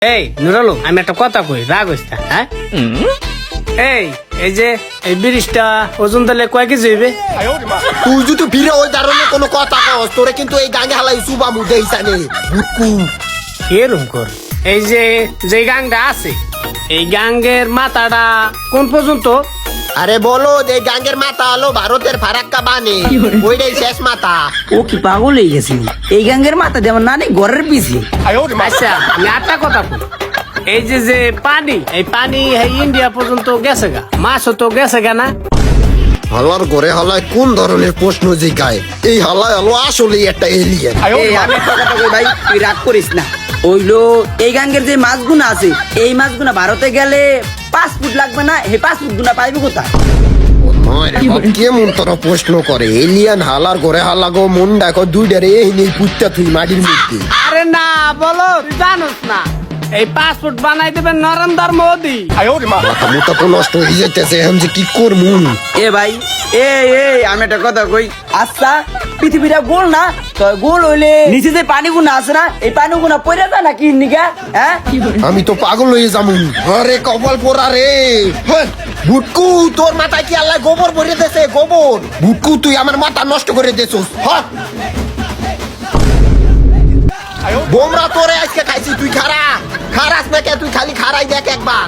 এই নুরালু, আমি একটা কথা কই, রাগ হইস না, হ্যাঁ? এই যে এই ব্রিজটা ওজন দিলে কয় কেজি হইবে? তুই যদি ফিরে ওই ধরনের কোনো কথা কস তোরে কিন্তু এই গাঙ্গে হালাই সুবামু দেইছানে বুকু। এরম কর, এই যে গাংটা আছে, এই গাঙ্গের মাথাটা কোন পর্যন্ত? আরে বলো এই গাঙ্গের মাথা হলো ভারতের ফারাক্কা বানে, ওইটাই শেষ মাথা। ও কি পাগল হয়ে গেছে এই গাঙ্গের মাথা যেমন না নেই ঘরের পিছিয়ে। আচ্ছা আমি একটা কথা কই, এই যে পানি, এই পানি এই ইন্ডিয়া পর্যন্ত গেছে গা, মাছও তো গেছে গা না? হালার ঘরে হালায় কোন ধরনের প্রশ্ন জিগায়? এই হালায় হলো আসলে একটা এলিয়েন। এই আমি একটা কথা কই ভাই, তুই রাগ করিস না। ওইলো এই গাঙ্গের যে মাছগুনা আছে, এই মাছগুনা ভারতে গেলে 5 ফুট লাগবে না, এই 5 ফুট গুনা পাইবে কোথায়? কেমন তোরা প্রশ্ন করে? এলিয়ান হালার ঘরে হালা গো মন দেখো দুইটারে এই নেই পুত্তা তুই মাটির মধ্যে। আরে না বলো, তুই জানোস না এই পাসপোর্ট বানাই দেবেন নরেন্দ্র মোদি। মাথা মুটা তো নষ্ট হয়ে যেতেছে, এখন যে কি করবো? এ ভাই আমি একটা কথা কই, আচ্ছা পৃথিবীটা গোল না, তো গোল হইলে নিচে যে পানিগুনা আছে না, এই পানিগুনা পড়ে যায় নাকি নিগা? হ্যাঁ আমি তো পাগল হয়ে যাবো। আরে কপাল পোড়া রে। ভুটকু তোর মাথায় কি আল্লাহ গোবর ভরে দেছে? গোবর ভুটকু তুই আমার মাথা নষ্ট করে দেছস। বোমরা তোরে আজকে খাইছি, তুই খারাস না কে? তুই খালি খারাই দেখ একবার।